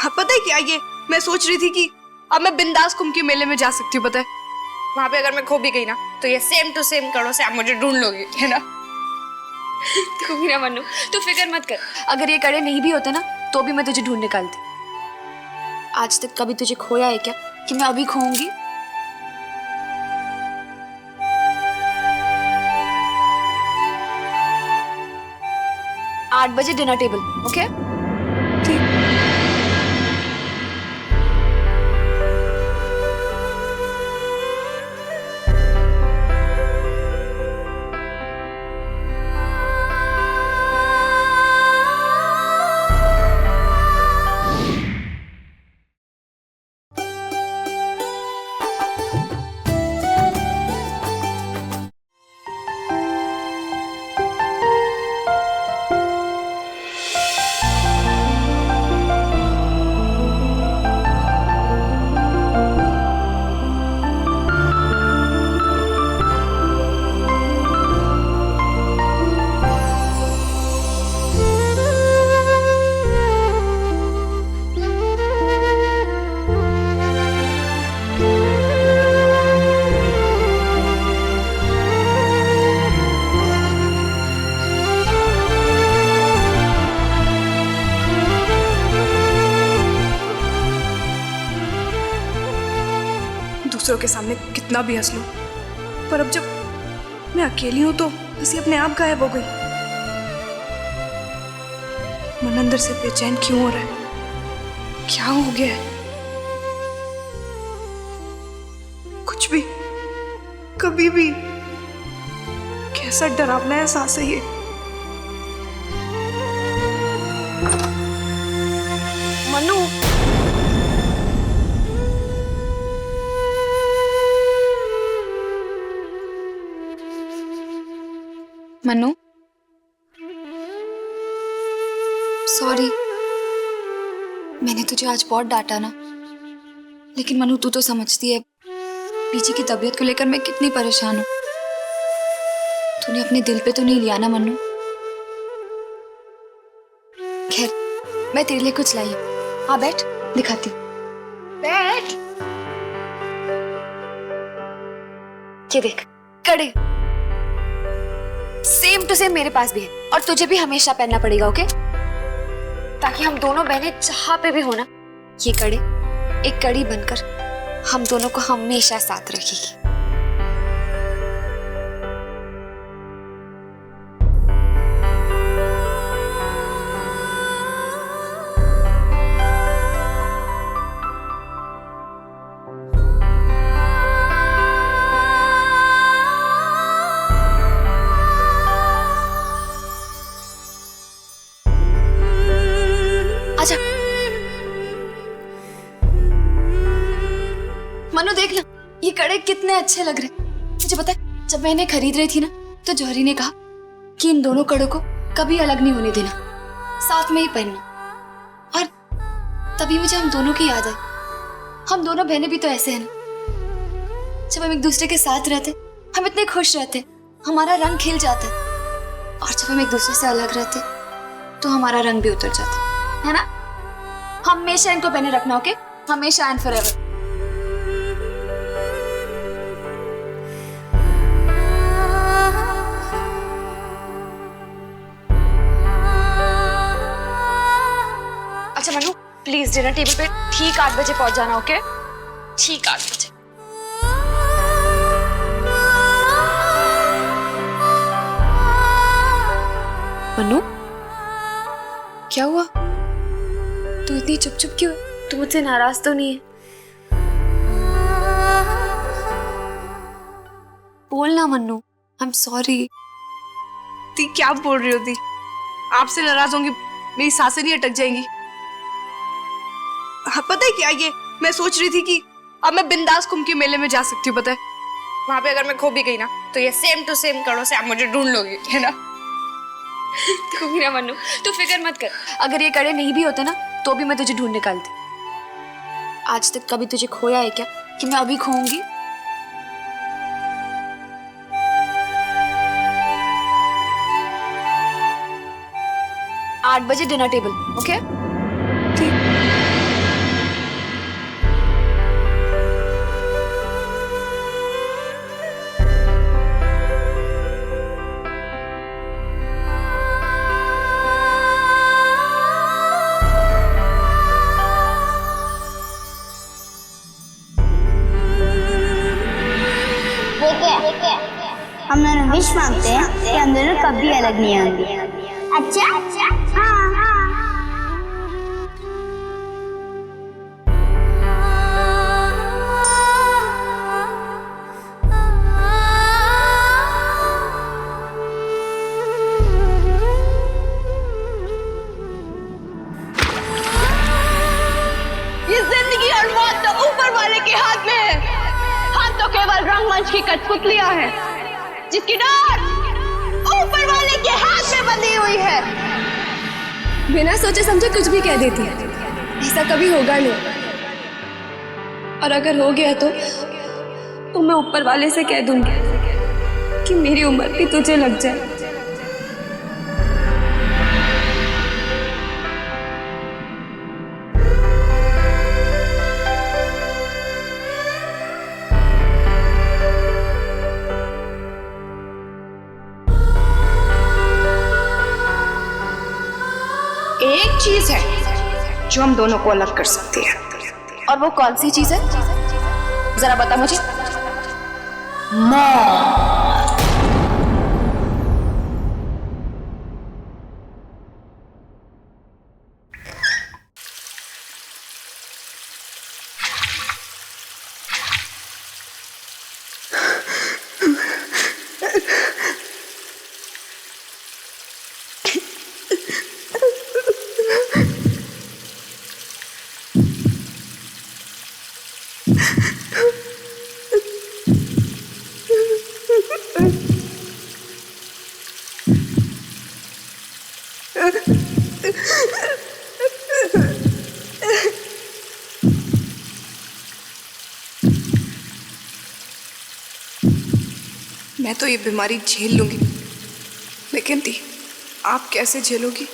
हाँ, पता है क्या, ये मैं सोच रही थी कि अब मैं बिंदास कुंभ के मेले में जा सकती हूँ। पता है वहां पे अगर मैं खो भी गई ना तो ये सेम टू सेम कड़ों से आप मुझे ढूंढ लोगे, है ना? तू मेरा मन्नू, तू फिक्र मत कर। अगर ये कड़े नहीं भी होते ना तो भी मैं तुझे ढूंढ निकालती। आज तक कभी तुझे खोया है क्या कि मैं अभी खोऊंगी? आठ बजे डिनर टेबल, ओके? दूसरों के सामने कितना भी हंस लूं, पर अब जब मैं अकेली हूं तो हंसी अपने आप गायब हो गई। मन अंदर से बेचैन क्यों हो रहा है? क्या हो गया है? कुछ भी, कभी भी, कैसा डरावना एहसास है ये। मनु, मन्नू, सॉरी, मैंने तुझे आज बहुत डांटा ना। लेकिन मन्नू, तू तो समझती है पीछे की तबीयत को लेकर मैं कितनी परेशान हूँ। तूने अपने दिल पे तो नहीं लिया ना मन्नू? खैर, मैं तेरे लिए कुछ लाई हूँ। हाँ बैठ, दिखाती हूँ। बैठ। ये देख, कड़े सेम टू सेम मेरे पास भी है और तुझे भी हमेशा पहनना पड़ेगा, ओके? ताकि हम दोनों बहनें जहां पे भी हो ना, ये कड़े एक कड़ी बनकर हम दोनों को हमेशा साथ रखेगी। आजा। मनु देख ना, ये कड़े कितने अच्छे लग रहे। मुझे पता है, जब मैं इन्हें खरीद रही थी ना तो जौहरी ने कहा कि इन दोनों कड़ों को कभी अलग नहीं होने देना, साथ में ही पहनना। और तभी मुझे हम दोनों की याद आई। हम दोनों बहनें भी तो ऐसे हैं ना, जब हम एक दूसरे के साथ रहते हम इतने खुश रहते, हमारा रंग खिल जाता है। और जब हम एक दूसरे से अलग रहते तो हमारा रंग भी उतर जाता है ना? हमेशा इनको पहने रखना, ओके? हमेशा एंड फॉरएवर। अच्छा मनु, प्लीज डिनर टेबल पे ठीक 8 बजे पहुंच जाना, ओके? ठीक 8 बजे। मनु, क्या हुआ? तू इतनी चुप चुप क्यों है? तू मुझसे नाराज तो नहीं है? बोल ना मन्नू, आई एम सॉरी। ती क्या बोल रही होती? आपसे नाराज होंगी, मेरी सांसें नहीं अटक जाएंगी? हाँ, पता है क्या, ये मैं सोच रही थी कि अब मैं बिंदास कुंभ के मेले में जा सकती हूँ। पता है वहां पे अगर मैं खो भी गई ना तो ये सेम टू सेम कड़ों से आप मुझे ढूंढ लोगे, है ना? तू मेरा मन्नू, तू फिक्र मत कर। अगर ये कड़े नहीं भी होते ना तो भी मैं तुझे ढूंढ निकालती। आज तक कभी तुझे खोया है क्या कि मैं अभी खोऊंगी? 8 बजे डिनर टेबल, ओके? ठीक। विश मांगते हैं कि हम दोनों कभी अलग नहीं होंगे। अच्छा? हाँ। ये जिंदगी और मौत तो ऊपर वाले के हाथ में है। हम तो केवल रंगमंच की कठपुतलियां हैं, जिसकी डोर ऊपर वाले के हाथ में बंधी हुई है। बिना सोचे समझे कुछ भी कह देती है, ऐसा कभी होगा नहीं। और अगर हो गया तो मैं ऊपर वाले से कह दूंगी कि मेरी उम्र भी तुझे लग जाए। एक चीज है जो हम दोनों को अलग कर सकती है। और वो कौन सी चीज है, जरा बता मुझे। मैं तो ये बीमारी झेल लूंगी, लेकिन दी, आप कैसे झेलोगी?